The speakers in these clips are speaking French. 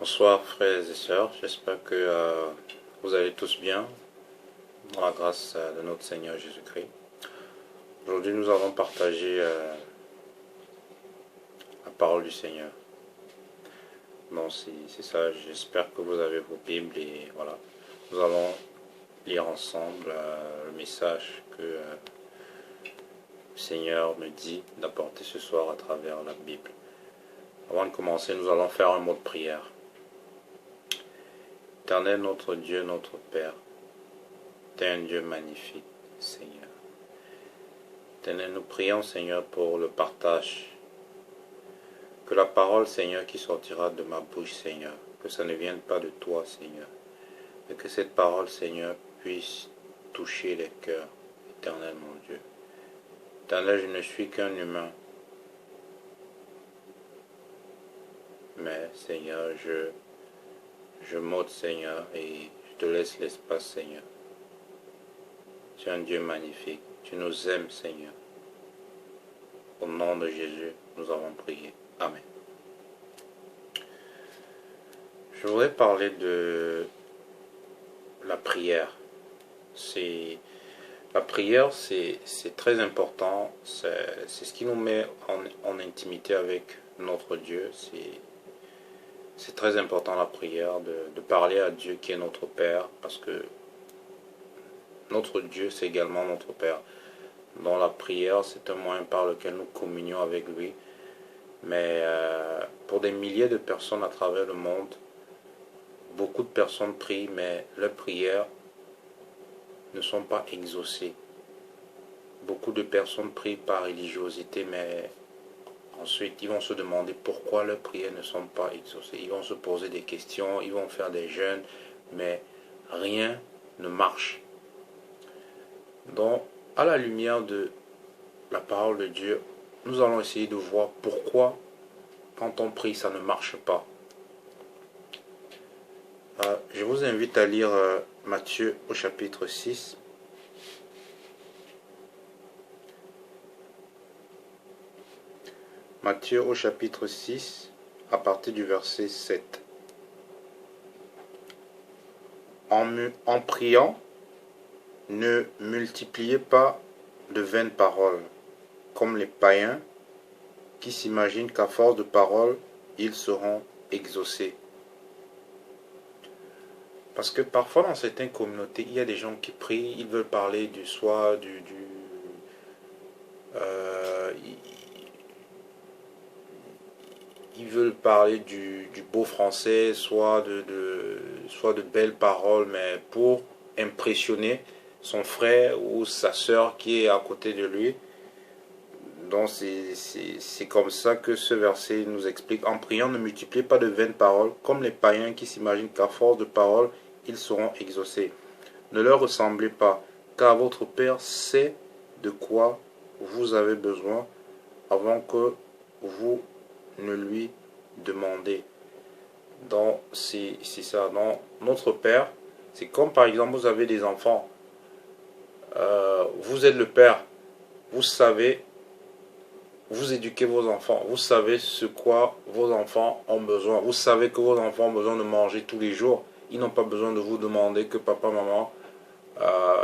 Bonsoir frères et sœurs, j'espère que vous allez tous bien dans la grâce de notre Seigneur Jésus-Christ. Aujourd'hui nous allons partager la parole du Seigneur. Bon, c'est ça, j'espère que vous avez vos Bibles et voilà. Nous allons lire ensemble le message que le Seigneur me dit d'apporter ce soir à travers la Bible. Avant de commencer, nous allons faire un mot de prière. Éternel notre Dieu, notre Père, tu es un Dieu magnifique, Seigneur. Éternel, nous prions, Seigneur, pour le partage. Que la parole, Seigneur, qui sortira de ma bouche, Seigneur, que ça ne vienne pas de toi, Seigneur, mais que cette parole, Seigneur, puisse toucher les cœurs. Éternel, mon Dieu. Éternel, je ne suis qu'un humain, mais, Seigneur, je m'ôte, Seigneur, et je te laisse l'espace, Seigneur. Tu es un Dieu magnifique. Tu nous aimes, Seigneur. Au nom de Jésus, nous avons prié. Amen. Je voudrais parler de la prière. La prière, c'est très important. C'est ce qui nous met en intimité avec notre Dieu. C'est très important la prière, de parler à Dieu qui est notre Père, parce que notre Dieu, c'est également notre Père. Dans la prière, c'est un moyen par lequel nous communions avec lui. Mais pour des milliers de personnes à travers le monde, beaucoup de personnes prient, mais leurs prières ne sont pas exaucées. Beaucoup de personnes prient par religiosité, mais ensuite ils vont se demander pourquoi leurs prières ne sont pas exaucées. Ils vont se poser des questions, ils vont faire des jeûnes, mais rien ne marche. Donc, à la lumière de la parole de Dieu, nous allons essayer de voir pourquoi, quand on prie, ça ne marche pas. Je vous invite à lire Matthieu au chapitre 6. Matthieu au chapitre 6, à partir du verset 7. En priant, ne multipliez pas de vaines paroles, comme les païens qui s'imaginent qu'à force de paroles, ils seront exaucés. Parce que parfois dans certaines communautés, il y a des gens qui prient, ils veulent parler du soi, euh, ils veulent parler du beau français, soit de belles paroles, mais pour impressionner son frère ou sa sœur qui est à côté de lui. Donc c'est comme ça que ce verset nous explique. En priant, ne multipliez pas de vaines paroles, comme les païens qui s'imaginent qu'à force de paroles, ils seront exaucés. Ne leur ressemblez pas, car votre Père sait de quoi vous avez besoin avant que vous ne lui demandez. Donc c'est ça. Donc notre Père, c'est comme par exemple vous avez des enfants. Vous êtes le Père. Vous savez, vous éduquez vos enfants. Vous savez ce quoi vos enfants ont besoin. Vous savez que vos enfants ont besoin de manger tous les jours. Ils n'ont pas besoin de vous demander que papa, maman,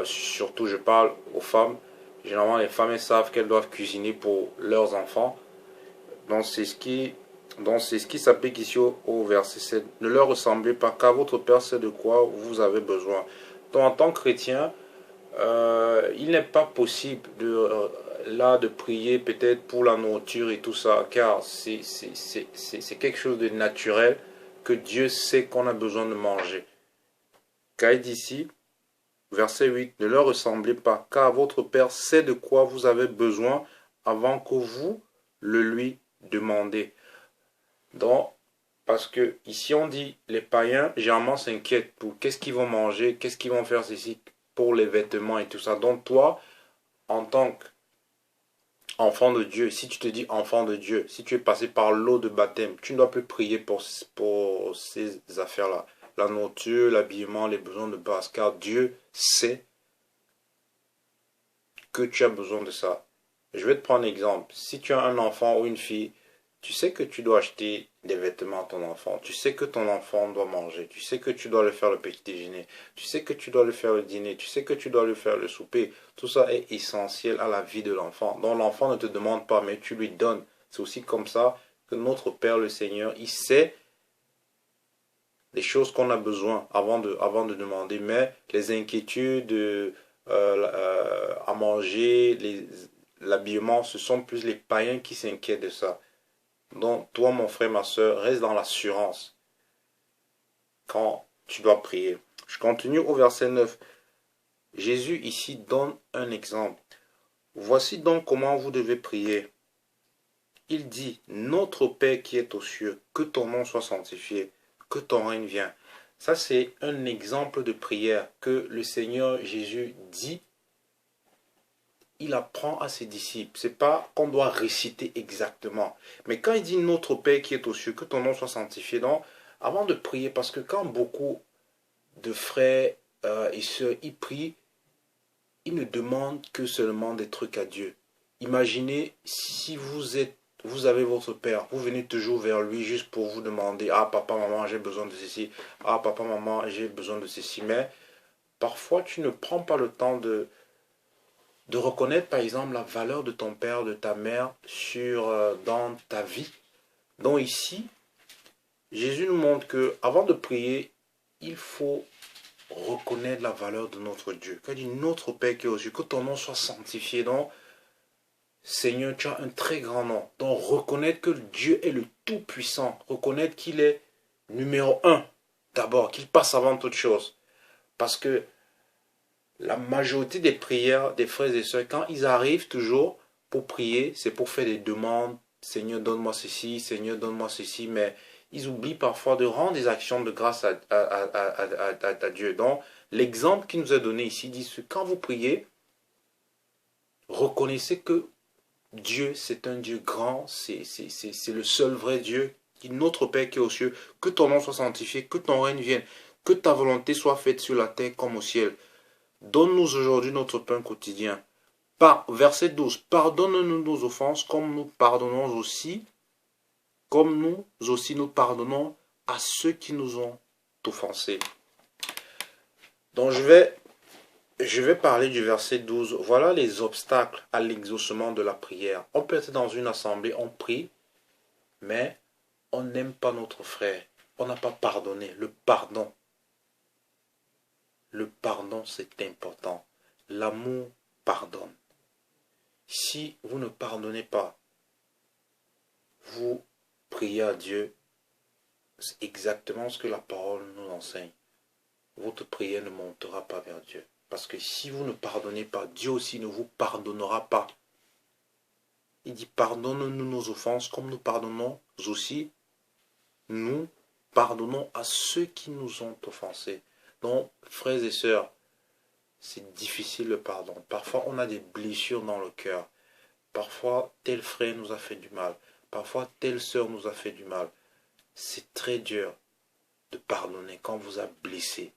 surtout je parle aux femmes. Généralement les femmes elles savent qu'elles doivent cuisiner pour leurs enfants. Donc c'est ce qui s'applique ici au verset 7. Ne leur ressemblez pas, car votre Père sait de quoi vous avez besoin. Donc en tant que chrétien, il n'est pas possible de prier peut-être pour la nourriture et tout ça, car c'est quelque chose de naturel que Dieu sait qu'on a besoin de manger. Car il dit ici, verset 8, ne leur ressemblez pas, car votre Père sait de quoi vous avez besoin avant que vous le lui demandez. Donc, parce que ici on dit, les païens généralement s'inquiètent pour qu'est-ce qu'ils vont manger, qu'est-ce qu'ils vont faire ceci pour les vêtements et tout ça. Donc toi, en tant qu'enfant de Dieu, si tu te dis enfant de Dieu, si tu es passé par l'eau de baptême, tu ne dois plus prier pour ces affaires-là. La nourriture, l'habillement, les besoins de base, car Dieu sait que tu as besoin de ça. Je vais te prendre un exemple. Si tu as un enfant ou une fille, Tu sais que tu dois acheter des vêtements à ton enfant. Tu sais que ton enfant doit manger. Tu sais que tu dois le faire le petit déjeuner. Tu sais que tu dois le faire le dîner. Tu sais que tu dois le faire le souper. Tout ça est essentiel à la vie de l'enfant. Donc l'enfant ne te demande pas, mais tu lui donnes. C'est aussi comme ça que notre Père le Seigneur, il sait les choses qu'on a besoin avant de demander. Mais les inquiétudes à manger, l'habillement, ce sont plus les païens qui s'inquiètent de ça. Donc, toi, mon frère, ma soeur, reste dans l'assurance quand tu dois prier. Je continue au verset 9. Jésus ici donne un exemple. Voici donc comment vous devez prier. Il dit, notre Père qui est aux cieux, que ton nom soit sanctifié, que ton règne vienne. Ça, c'est un exemple de prière que le Seigneur Jésus dit. Il apprend à ses disciples. C'est pas qu'on doit réciter exactement. Mais quand il dit notre Père qui est aux cieux, que ton nom soit sanctifié, donc, avant de prier, parce que quand beaucoup de frères et sœurs y prient, ils ne demandent que seulement des trucs à Dieu. Imaginez si vous avez votre Père, vous venez toujours vers lui juste pour vous demander, ah papa, maman, j'ai besoin de ceci, ah papa, maman, j'ai besoin de ceci, mais parfois tu ne prends pas le temps de reconnaître par exemple la valeur de ton père, de ta mère dans ta vie. Donc ici, Jésus nous montre que avant de prier, il faut reconnaître la valeur de notre Dieu. Quand il dit notre Père qui est aux cieux, que ton nom soit sanctifié. Donc, Seigneur, tu as un très grand nom. Donc, reconnaître que Dieu est le Tout-Puissant. Reconnaître qu'il est numéro un d'abord, qu'il passe avant toute chose. Parce que la majorité des prières des frères et sœurs, quand ils arrivent toujours pour prier, c'est pour faire des demandes. Seigneur, donne-moi ceci, Seigneur, donne-moi ceci. Mais ils oublient parfois de rendre des actions de grâce à Dieu. Donc, l'exemple qui nous est donné ici dit que quand vous priez, reconnaissez que Dieu, c'est un Dieu grand, c'est le seul vrai Dieu, notre Père qui est aux cieux, que ton nom soit sanctifié, que ton règne vienne, que ta volonté soit faite sur la terre comme au ciel. Donne-nous aujourd'hui notre pain quotidien. Verset 12. Pardonne-nous nos offenses comme nous pardonnons aussi, nous pardonnons à ceux qui nous ont offensés. Donc je vais parler du verset 12. Voilà les obstacles à l'exaucement de la prière. On peut être dans une assemblée, on prie, mais on n'aime pas notre frère. On n'a pas pardonné. Le pardon. Le pardon, c'est important. L'amour pardonne. Si vous ne pardonnez pas, vous priez à Dieu, c'est exactement ce que la parole nous enseigne. Votre prière ne montera pas vers Dieu. Parce que si vous ne pardonnez pas, Dieu aussi ne vous pardonnera pas. Il dit, pardonne-nous nos offenses comme nous pardonnons aussi. Nous pardonnons à ceux qui nous ont offensés. Donc, frères et sœurs, c'est difficile le pardon. Parfois, on a des blessures dans le cœur. Parfois, tel frère nous a fait du mal. Parfois, telle sœur nous a fait du mal. C'est très dur de pardonner quand on vous a blessé.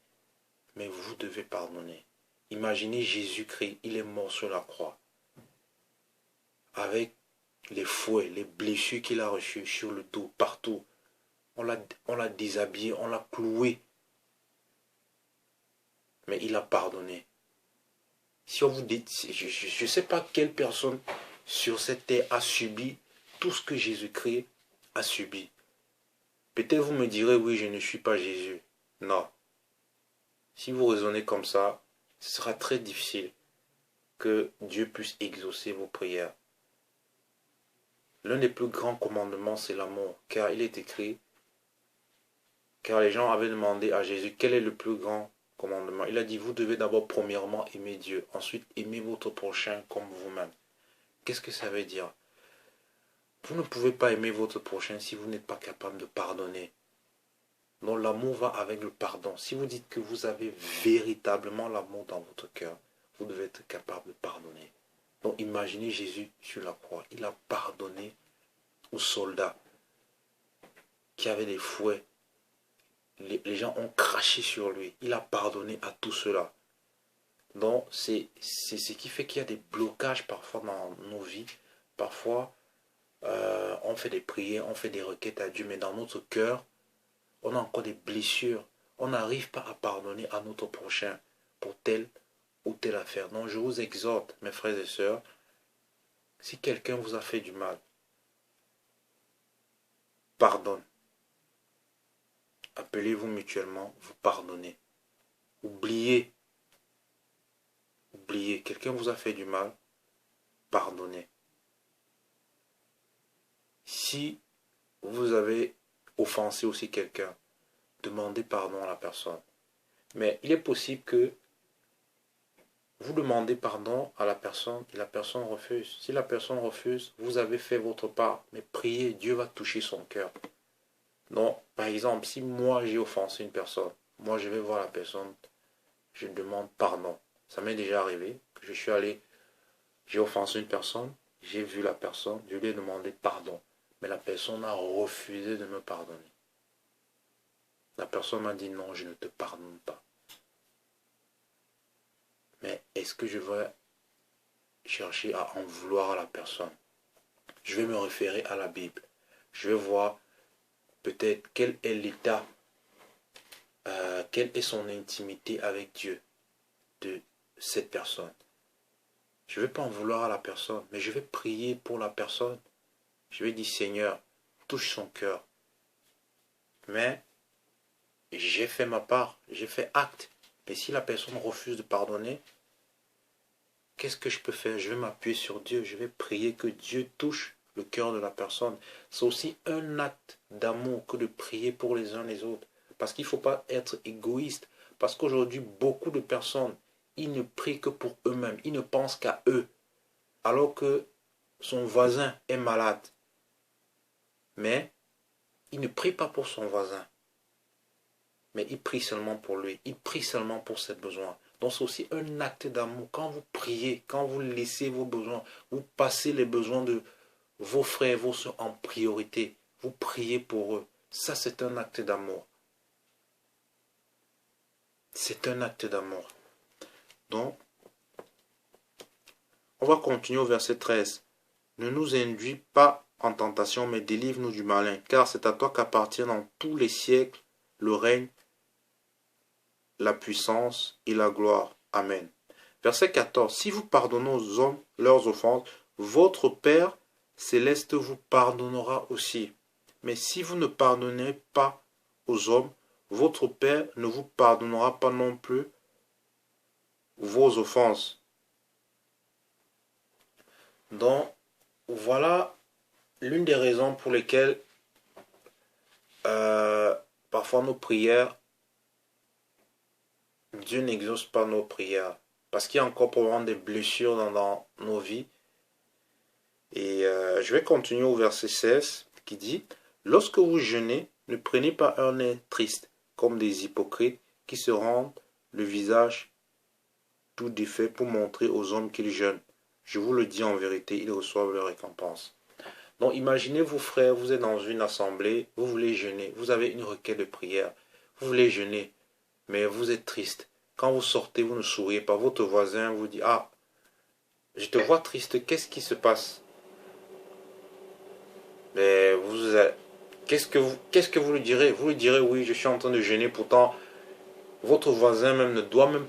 Mais vous devez pardonner. Imaginez Jésus-Christ, il est mort sur la croix. Avec les fouets, les blessures qu'il a reçues sur le dos, partout. On l'a déshabillé, on l'a cloué. Mais il a pardonné. Si on vous dit, je ne sais pas quelle personne sur cette terre a subi tout ce que Jésus-Christ a subi. Peut-être vous me direz, oui, je ne suis pas Jésus. Non. Si vous raisonnez comme ça, ce sera très difficile que Dieu puisse exaucer vos prières. L'un des plus grands commandements, c'est l'amour. Car il est écrit, car les gens avaient demandé à Jésus, quel est le plus grand commandement? Il a dit, vous devez d'abord premièrement aimer Dieu, ensuite aimer votre prochain comme vous-même. Qu'est-ce que ça veut dire? Vous ne pouvez pas aimer votre prochain si vous n'êtes pas capable de pardonner. Donc l'amour va avec le pardon. Si vous dites que vous avez véritablement l'amour dans votre cœur, vous devez être capable de pardonner. Donc imaginez Jésus sur la croix. Il a pardonné aux soldats qui avaient des fouets. Les gens ont craché sur lui. Il a pardonné à tout cela. Donc c'est ce qui fait qu'il y a des blocages parfois dans nos vies. Parfois on fait des prières, on fait des requêtes à Dieu, mais dans notre cœur, on a encore des blessures. On n'arrive pas à pardonner à notre prochain pour telle ou telle affaire. Donc je vous exhorte, mes frères et sœurs, si quelqu'un vous a fait du mal, pardonne. Appelez-vous mutuellement, vous pardonnez. Oubliez, oubliez, quelqu'un vous a fait du mal, pardonnez. Si vous avez offensé aussi quelqu'un, demandez pardon à la personne. Mais il est possible que vous demandez pardon à la personne et la personne refuse. Si la personne refuse, vous avez fait votre part, mais priez, Dieu va toucher son cœur. Donc, par exemple, si moi j'ai offensé une personne, moi je vais voir la personne, je demande pardon. Ça m'est déjà arrivé que je suis allé, j'ai offensé une personne, j'ai vu la personne, je lui ai demandé pardon. Mais la personne a refusé de me pardonner. La personne m'a dit non, je ne te pardonne pas. Mais est-ce que je vais chercher à en vouloir à la personne? Je vais me référer à la Bible. Je vais voir peut-être quel est l'état, quelle est son intimité avec Dieu de cette personne. Je ne vais pas en vouloir à la personne, mais je vais prier pour la personne. Je vais dire, Seigneur, touche son cœur. Mais j'ai fait ma part, j'ai fait acte. Mais si la personne refuse de pardonner, qu'est-ce que je peux faire? Je vais m'appuyer sur Dieu, je vais prier que Dieu touche le cœur de la personne. C'est aussi un acte d'amour que de prier pour les uns les autres. Parce qu'il ne faut pas être égoïste. Parce qu'aujourd'hui, beaucoup de personnes, ils ne prient que pour eux-mêmes. Ils ne pensent qu'à eux. Alors que son voisin est malade. Mais il ne prie pas pour son voisin. Mais il prie seulement pour lui. Il prie seulement pour ses besoins. Donc c'est aussi un acte d'amour. Quand vous priez, quand vous laissez vos besoins, vous passez les besoins de vos frères et vos soeurs en priorité. Vous priez pour eux. Ça, c'est un acte d'amour. C'est un acte d'amour. Donc, on va continuer au verset 13. Ne nous induis pas en tentation, mais délivre-nous du malin, car c'est à toi qu'appartient dans tous les siècles le règne, la puissance et la gloire. Amen. Verset 14. Si vous pardonnez aux hommes leurs offenses, votre Père céleste vous pardonnera aussi. Mais si vous ne pardonnez pas aux hommes, votre Père ne vous pardonnera pas non plus vos offenses. Donc, voilà l'une des raisons pour lesquelles parfois nos prières, Dieu n'exauce pas nos prières. Parce qu'il y a encore probablement des blessures dans nos vies. Et je vais continuer au verset 16 qui dit: lorsque vous jeûnez, ne prenez pas un air triste, comme des hypocrites qui se rendent le visage tout défait pour montrer aux hommes qu'ils jeûnent. Je vous le dis en vérité, ils reçoivent leur récompense. Donc imaginez vos frères, vous êtes dans une assemblée, vous voulez jeûner, vous avez une requête de prière, vous voulez jeûner, mais vous êtes triste. Quand vous sortez, vous ne souriez pas. Votre voisin vous dit: ah, je te vois triste, qu'est-ce qui se passe? Mais qu'est-ce que vous lui direz? Vous lui direz: oui, je suis en train de jeûner. Pourtant, votre voisin même ne doit même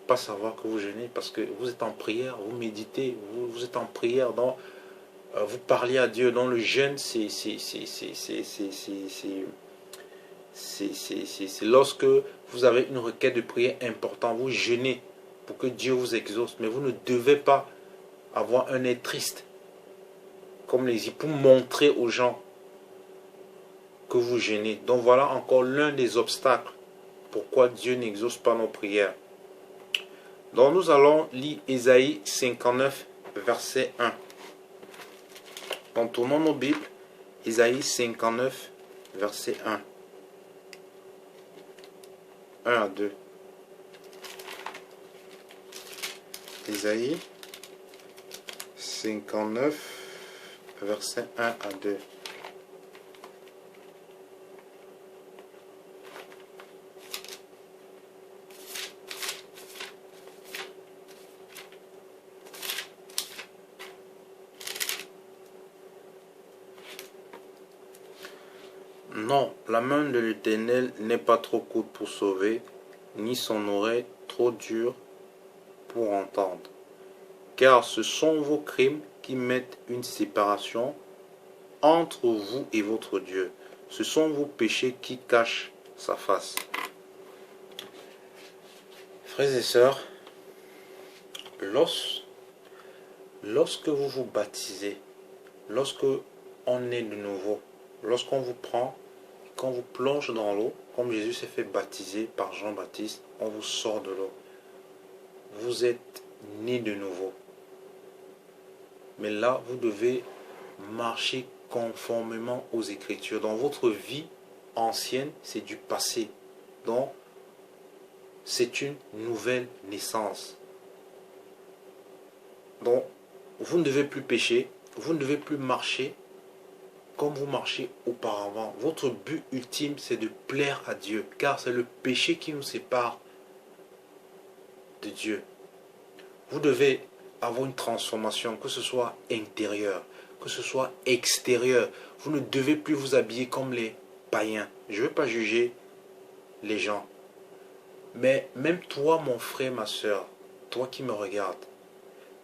pas savoir que vous jeûnez parce que vous êtes en prière, vous méditez, vous êtes en prière, donc vous parlez à Dieu. Donc le jeûne, c'est lorsque vous avez une requête de prière importante, vous jeûnez pour que Dieu vous exauce. Mais vous ne devez pas avoir un air triste, comme les pour montrer aux gens que vous jeûnez. Donc voilà encore l'un des obstacles pourquoi Dieu n'exauce pas nos prières. Donc nous allons lire Ésaïe 59, verset 1. Donc tournons nos Bibles, Ésaïe 59, verset 1. 1 à 2. Ésaïe 59, verset 1 à 2. Non, la main de l'Éternel n'est pas trop courte pour sauver, ni son oreille trop dure pour entendre. Car ce sont vos crimes qui mettent une séparation entre vous et votre Dieu. Ce sont vos péchés qui cachent sa face. Frères et sœurs, lorsque vous vous baptisez, lorsque on est de nouveau, lorsqu'on vous prend, qu'on vous plonge dans l'eau, comme Jésus s'est fait baptiser par Jean-Baptiste, on vous sort de l'eau. Vous êtes né de nouveau. Mais là, vous devez marcher conformément aux Écritures. Dans votre vie ancienne, c'est du passé. Donc, c'est une nouvelle naissance. Donc, vous ne devez plus pécher, vous ne devez plus marcher comme vous marchiez auparavant. Votre but ultime, c'est de plaire à Dieu, car c'est le péché qui nous sépare de Dieu. Vous devez avoir une transformation, que ce soit intérieure, que ce soit extérieure. Vous ne devez plus vous habiller comme les païens. Je ne veux pas juger les gens. Mais même toi, mon frère, ma soeur, toi qui me regardes,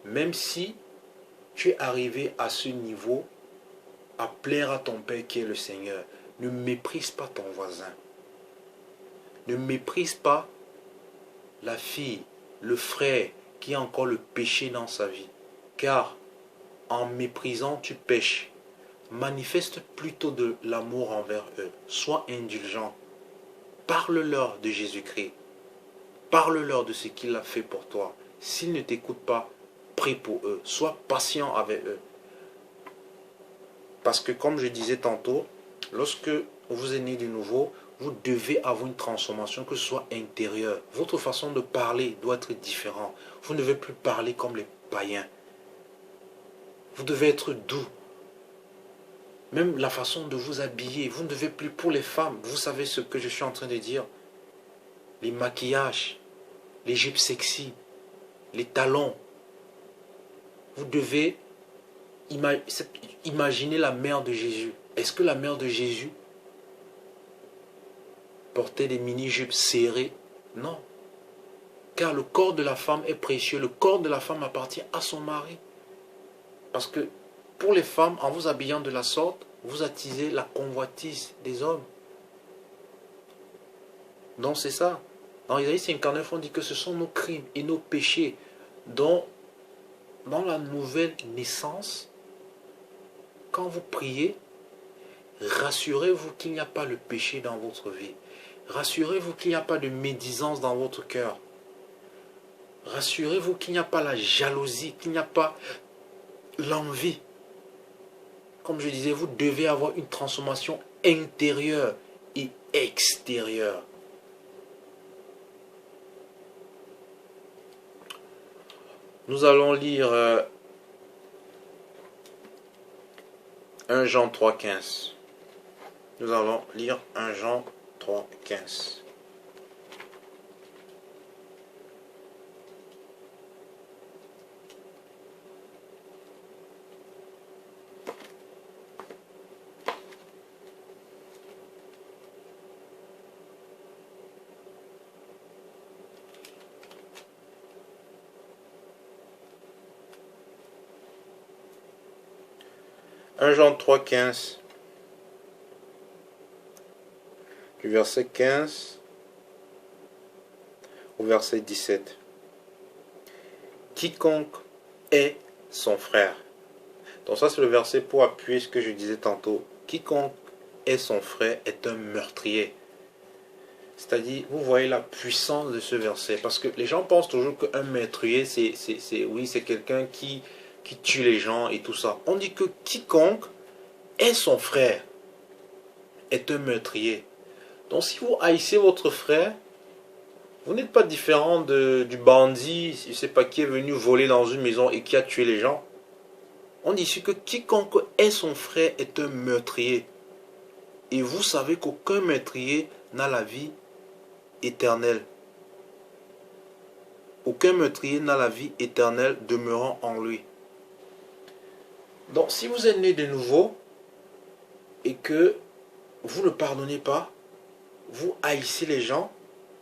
même si tu es arrivé à ce niveau, à plaire à ton Père qui est le Seigneur, ne méprise pas ton voisin. Ne méprise pas la fille, le frère qui a encore le péché dans sa vie. Car en méprisant, tu pèches. Manifeste plutôt de l'amour envers eux. Sois indulgent. Parle-leur de Jésus-Christ. Parle-leur de ce qu'il a fait pour toi. S'ils ne t'écoutent pas, prie pour eux. Sois patient avec eux. Parce que comme je disais tantôt, lorsque vous êtes né de nouveau, vous devez avoir une transformation, que ce soit intérieure. Votre façon de parler doit être différente. Vous ne devez plus parler comme les païens. Vous devez être doux. Même la façon de vous habiller, vous ne devez plus, pour les femmes, vous savez ce que je suis en train de dire. Les maquillages, les jupes sexy, les talons. Vous devez imaginer la mère de Jésus. Est-ce que la mère de Jésus portait des mini-jupes serrées? Non. Car le corps de la femme est précieux. Le corps de la femme appartient à son mari. Parce que pour les femmes, en vous habillant de la sorte, vous attisez la convoitise des hommes. Donc c'est ça. Dans Isaïe 59, on dit que ce sont nos crimes et nos péchés dont, dans la nouvelle naissance, quand vous priez, rassurez-vous qu'il n'y a pas le péché dans votre vie. Rassurez-vous qu'il n'y a pas de médisance dans votre cœur. Rassurez-vous qu'il n'y a pas la jalousie, qu'il n'y a pas l'envie. Comme je disais, vous devez avoir une transformation intérieure et extérieure. Nous allons lire 1 Jean 3,15. Nous allons lire 1 Jean 3,15. Un Jean 3,15, du verset 15 au verset 17. Quiconque est son frère. Donc ça c'est le verset pour appuyer ce que je disais tantôt. Quiconque est son frère est un meurtrier. C'est-à-dire, vous voyez la puissance de ce verset. Parce que les gens pensent toujours qu'un meurtrier, c'est quelqu'un qui tue les gens et tout ça. On dit que quiconque est son frère est un meurtrier. Donc si vous haïssez votre frère, vous n'êtes pas différent du bandit, je ne sais pas qui est venu voler dans une maison et qui a tué les gens. On dit ici que quiconque est son frère est un meurtrier. Et vous savez qu'aucun meurtrier n'a la vie éternelle. Aucun meurtrier n'a la vie éternelle demeurant en lui. Donc si vous êtes né de nouveau et que vous ne pardonnez pas, vous haïssez les gens,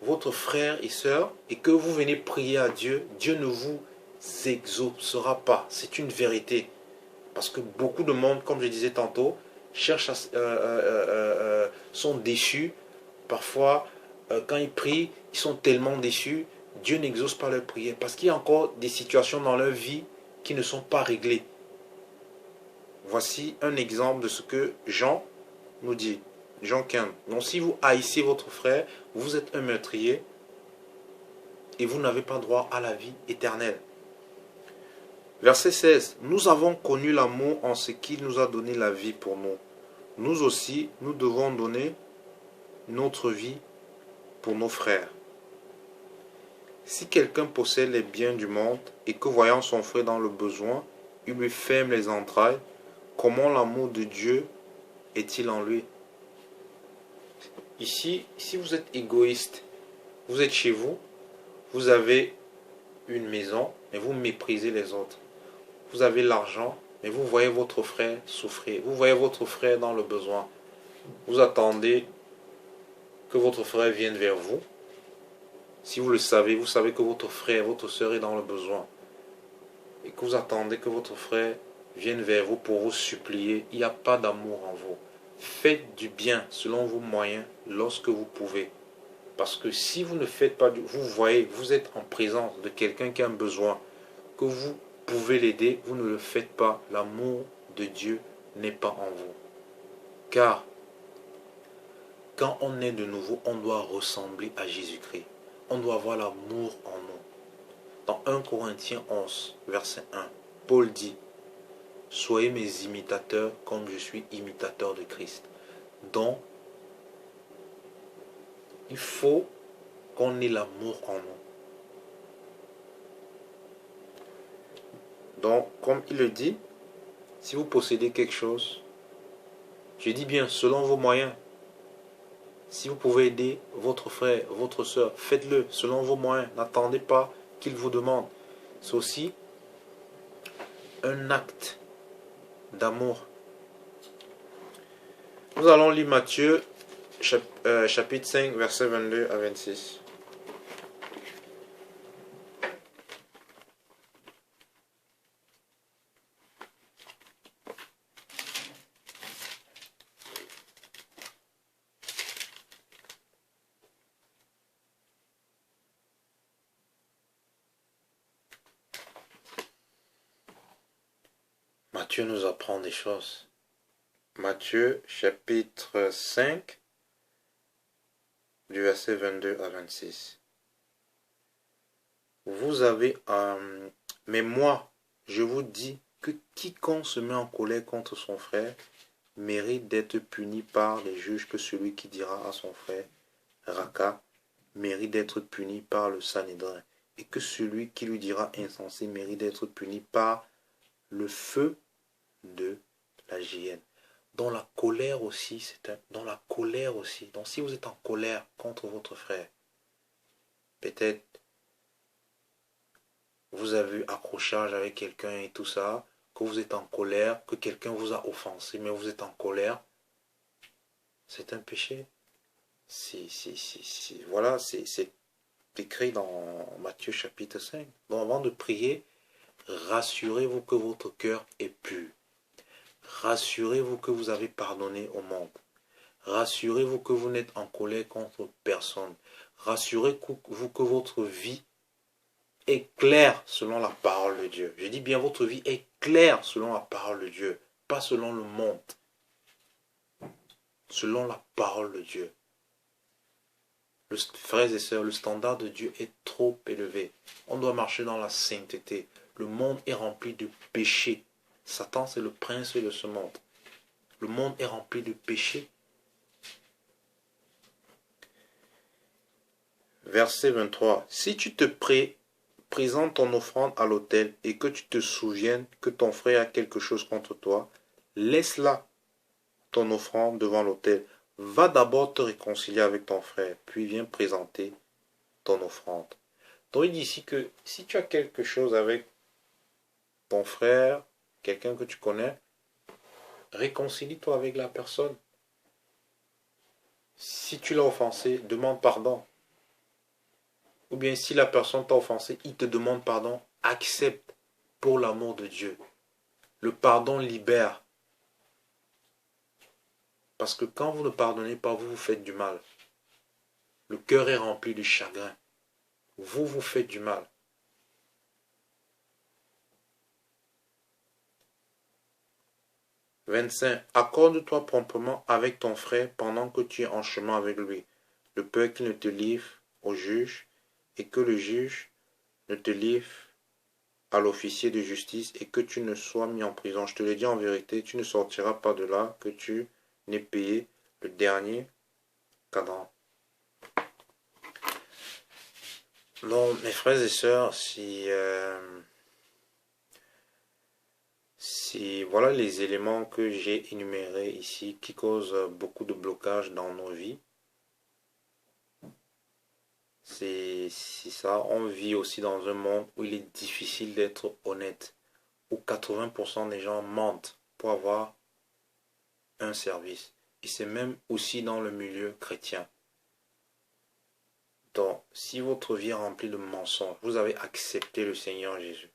votre frère et sœur, et que vous venez prier à Dieu, Dieu ne vous exaucera pas. C'est une vérité. Parce que beaucoup de monde, comme je disais tantôt, sont déçus. Parfois, quand ils prient, ils sont tellement déçus, Dieu n'exauce pas leur prière. Parce qu'il y a encore des situations dans leur vie qui ne sont pas réglées. Voici un exemple de ce que Jean nous dit. Jean 15. Donc si vous haïssez votre frère, vous êtes un meurtrier et vous n'avez pas droit à la vie éternelle. Verset 16. Nous avons connu l'amour en ce qu'il nous a donné la vie pour nous. Nous aussi, nous devons donner notre vie pour nos frères. Si quelqu'un possède les biens du monde et que voyant son frère dans le besoin, il lui ferme les entrailles, comment l'amour de Dieu est-il en lui? Ici, si vous êtes égoïste, vous êtes chez vous, vous avez une maison, mais vous méprisez les autres. Vous avez l'argent, mais vous voyez votre frère souffrir. Vous voyez votre frère dans le besoin. Vous attendez que votre frère vienne vers vous. Si vous le savez, vous savez que votre frère, votre soeur est dans le besoin. Et que vous attendez que votre frère vienne vers vous pour vous supplier. Il n'y a pas d'amour en vous. Faites du bien selon vos moyens lorsque vous pouvez. Parce que si vous ne faites pas, vous voyez, vous êtes en présence de quelqu'un qui a un besoin, que vous pouvez l'aider, vous ne le faites pas. L'amour de Dieu n'est pas en vous. Car quand on est de nouveau, on doit ressembler à Jésus-Christ. On doit avoir l'amour en nous. Dans 1 Corinthiens 11, verset 1, Paul dit, « Soyez mes imitateurs comme je suis imitateur de Christ. » Donc, il faut qu'on ait l'amour en nous. Donc, comme il le dit, si vous possédez quelque chose, je dis bien selon vos moyens. Si vous pouvez aider votre frère, votre soeur, faites-le selon vos moyens. N'attendez pas qu'il vous demande. C'est aussi un acte d'amour. Nous allons lire Matthieu chapitre 5, versets 22 à 26. Matthieu nous apprend des choses. Matthieu chapitre 5, du verset 22 à 26. Vous avez... mais moi, je vous dis que quiconque se met en colère contre son frère mérite d'être puni par les juges, que celui qui dira à son frère Raka mérite d'être puni par le Sanhédrin, et que celui qui lui dira insensé mérite d'être puni par le feu de la géhenne. Dans la colère aussi, dans la colère aussi. Donc si vous êtes en colère contre votre frère, peut-être vous avez eu accrochage avec quelqu'un et tout ça, que vous êtes en colère, que quelqu'un vous a offensé, mais vous êtes en colère, c'est un péché. Voilà, c'est écrit dans Matthieu chapitre 5. Donc avant de prier, rassurez-vous que votre cœur est pur. Rassurez-vous que vous avez pardonné au monde. Rassurez-vous que vous n'êtes en colère contre personne. Rassurez-vous que votre vie est claire selon la parole de Dieu. Je dis bien votre vie est claire selon la parole de Dieu, pas selon le monde. Selon la parole de Dieu. Frères et sœurs, le standard de Dieu est trop élevé. On doit marcher dans la sainteté. Le monde est rempli de péchés. Satan, c'est le prince de ce monde. Le monde est rempli de péchés. Verset 23. Si tu te présentes ton offrande à l'autel et que tu te souviennes que ton frère a quelque chose contre toi, laisse là ton offrande devant l'autel. Va d'abord te réconcilier avec ton frère, puis viens présenter ton offrande. Donc il dit ici que si tu as quelque chose avec ton frère, quelqu'un que tu connais, réconcilie-toi avec la personne. Si tu l'as offensé, demande pardon. Ou bien si la personne t'a offensé, il te demande pardon, accepte pour l'amour de Dieu. Le pardon libère. Parce que quand vous ne pardonnez pas, vous vous faites du mal. Le cœur est rempli de chagrin. Vous vous faites du mal. 25. Accorde-toi promptement avec ton frère pendant que tu es en chemin avec lui, de peur qu'il ne te livre au juge et que le juge ne te livre à l'officier de justice et que tu ne sois mis en prison. Je te le dis en vérité, tu ne sortiras pas de là que tu n'aies payé le dernier cadran. Donc, mes frères et sœurs, si voilà les éléments que j'ai énumérés ici qui causent beaucoup de blocages dans nos vies, c'est ça. On vit aussi dans un monde où il est difficile d'être honnête, où 80% des gens mentent pour avoir un service. Et c'est même aussi dans le milieu chrétien. Donc, si votre vie est remplie de mensonges, vous avez accepté le Seigneur Jésus.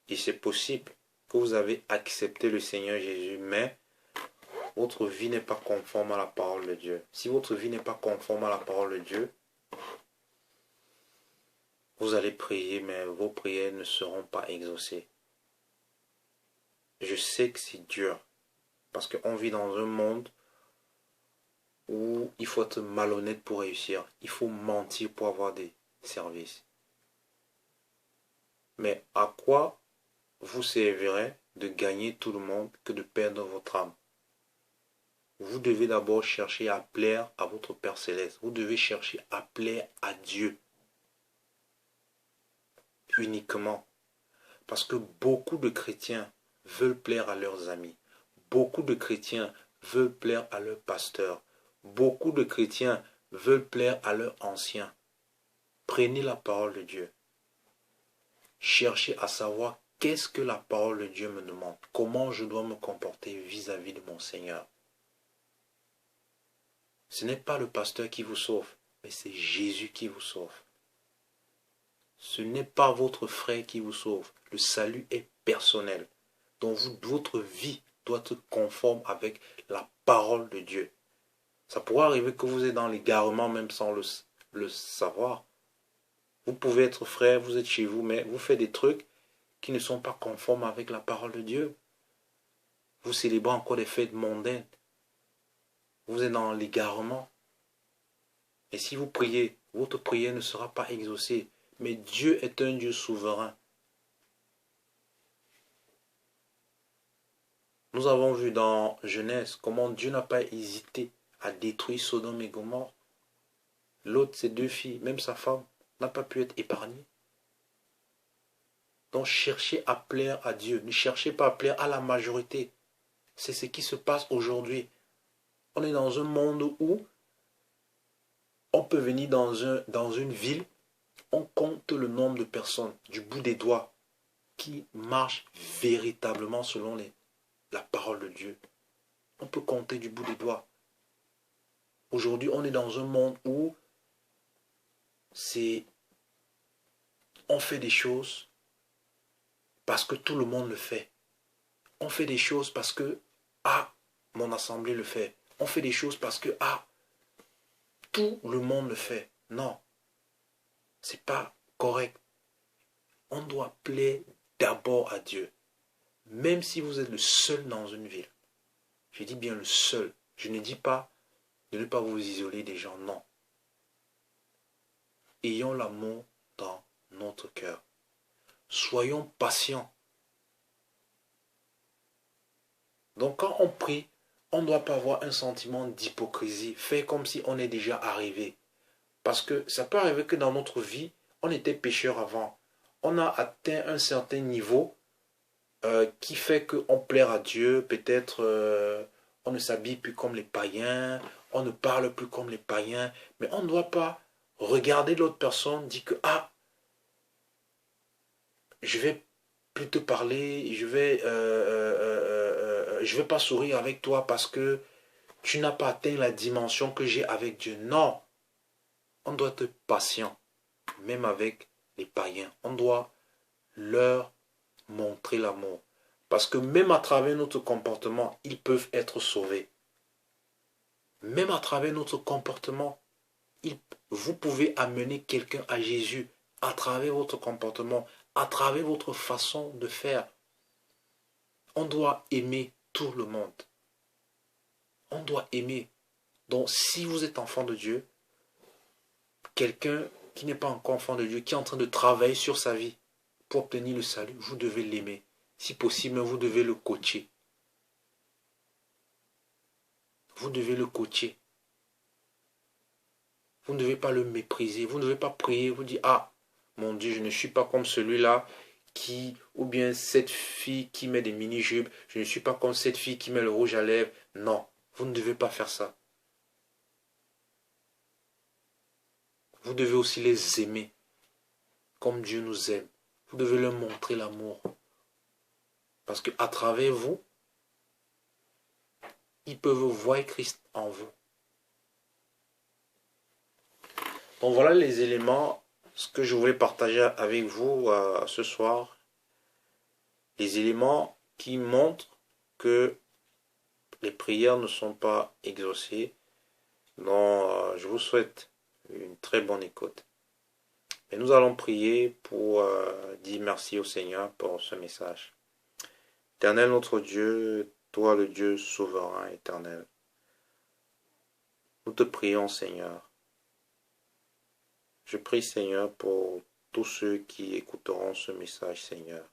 Et c'est possible que vous avez accepté le Seigneur Jésus, mais votre vie n'est pas conforme à la parole de Dieu. Si votre vie n'est pas conforme à la parole de Dieu, vous allez prier, mais vos prières ne seront pas exaucées. Je sais que c'est dur, parce qu'on vit dans un monde où il faut être malhonnête pour réussir. Il faut mentir pour avoir des services. Mais à quoi vous servirait de gagner tout le monde que de perdre votre âme? Vous devez d'abord chercher à plaire à votre Père Céleste. Vous devez chercher à plaire à Dieu uniquement. Parce que beaucoup de chrétiens veulent plaire à leurs amis. Beaucoup de chrétiens veulent plaire à leurs pasteurs. Beaucoup de chrétiens veulent plaire à leurs anciens. Prenez la parole de Dieu. Cherchez à savoir qu'est-ce que la parole de Dieu me demande. Comment je dois me comporter vis-à-vis de mon Seigneur. Ce n'est pas le pasteur qui vous sauve, mais c'est Jésus qui vous sauve. Ce n'est pas votre frère qui vous sauve. Le salut est personnel. Donc votre vie doit être conforme avec la parole de Dieu. Ça pourrait arriver que vous êtes dans l'égarement même sans le savoir. Vous pouvez être frère, vous êtes chez vous, mais vous faites des trucs qui ne sont pas conformes avec la parole de Dieu. Vous célébrez encore des fêtes mondaines. Vous êtes dans l'égarement. Et si vous priez, votre prière ne sera pas exaucée. Mais Dieu est un Dieu souverain. Nous avons vu dans Genèse comment Dieu n'a pas hésité à détruire Sodome et Gomorrhe. L'autre, ses deux filles, même sa femme, n'a pas pu être épargnée. Donc cherchez à plaire à Dieu. Ne cherchez pas à plaire à la majorité. C'est ce qui se passe aujourd'hui. On est dans un monde où on peut venir dans une ville, on compte le nombre de personnes du bout des doigts qui marchent véritablement selon la parole de Dieu. On peut compter du bout des doigts. Aujourd'hui, on est dans un monde où on fait des choses parce que tout le monde le fait. On fait des choses parce que, mon assemblée le fait. On fait des choses parce que, tout le monde le fait. Non, c'est pas correct. On doit plaire d'abord à Dieu. Même si vous êtes le seul dans une ville. Je dis bien le seul. Je ne dis pas de ne pas vous isoler des gens, non. Ayons l'amour dans notre cœur. Soyons patients. Donc quand on prie, on ne doit pas avoir un sentiment d'hypocrisie. Faire comme si on est déjà arrivé. Parce que ça peut arriver que dans notre vie, on était pécheur avant. On a atteint un certain niveau qui fait qu'on plaire à Dieu. Peut-être on ne s'habille plus comme les païens, on ne parle plus comme les païens. Mais on ne doit pas regarder l'autre personne, dire que je vais plus te parler, je vais pas sourire avec toi parce que tu n'as pas atteint la dimension que j'ai avec Dieu. Non, on doit être patient, même avec les païens. On doit leur montrer l'amour. Parce que même à travers notre comportement, ils peuvent être sauvés. Même à travers notre comportement, vous pouvez amener quelqu'un à Jésus à travers votre comportement, à travers votre façon de faire. On doit aimer tout le monde. On doit aimer. Donc si vous êtes enfant de Dieu, quelqu'un qui n'est pas encore enfant de Dieu, qui est en train de travailler sur sa vie pour obtenir le salut, vous devez l'aimer. Si possible, vous devez le coacher. Vous devez le coacher. Vous ne devez pas le mépriser. Vous ne devez pas prier. Vous dire, ah, mon Dieu, je ne suis pas comme celui-là ou bien cette fille qui met des mini-jupes. Je ne suis pas comme cette fille qui met le rouge à lèvres. Non, vous ne devez pas faire ça. Vous devez aussi les aimer comme Dieu nous aime. Vous devez leur montrer l'amour. Parce qu'à travers vous, ils peuvent voir Christ en vous. Donc voilà les éléments, ce que je voulais partager avec vous ce soir. Les éléments qui montrent que les prières ne sont pas exaucées. Donc je vous souhaite une très bonne écoute. Et nous allons prier pour dire merci au Seigneur pour ce message. Éternel notre Dieu, toi le Dieu souverain éternel, nous te prions Seigneur. Je prie Seigneur pour tous ceux qui écouteront ce message Seigneur.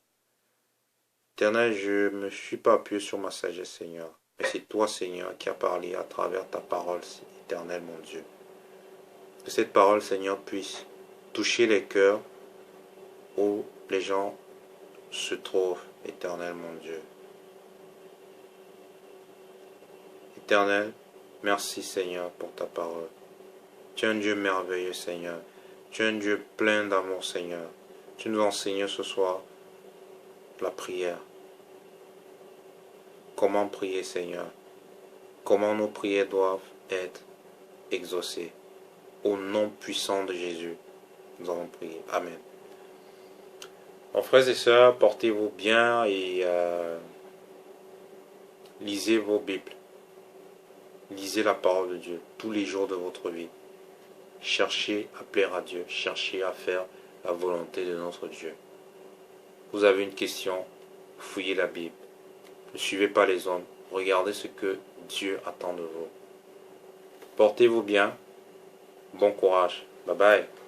Éternel, je ne me suis pas appuyé sur ma sagesse Seigneur, mais c'est toi Seigneur qui as parlé à travers ta parole éternel mon Dieu. Que cette parole Seigneur puisse toucher les cœurs où les gens se trouvent éternel mon Dieu. Éternel, merci Seigneur pour ta parole. Tu es un Dieu merveilleux Seigneur. Tu es un Dieu plein d'amour Seigneur. Tu nous enseignes ce soir la prière. Comment prier Seigneur. Comment nos prières doivent être exaucées. Au nom puissant de Jésus, nous avons prié. Amen. Mon frères et sœurs, portez-vous bien et lisez vos Bibles. Lisez la parole de Dieu tous les jours de votre vie. Cherchez à plaire à Dieu. Cherchez à faire la volonté de notre Dieu. Vous avez une question, fouillez la Bible. Ne suivez pas les hommes. Regardez ce que Dieu attend de vous. Portez-vous bien. Bon courage. Bye bye.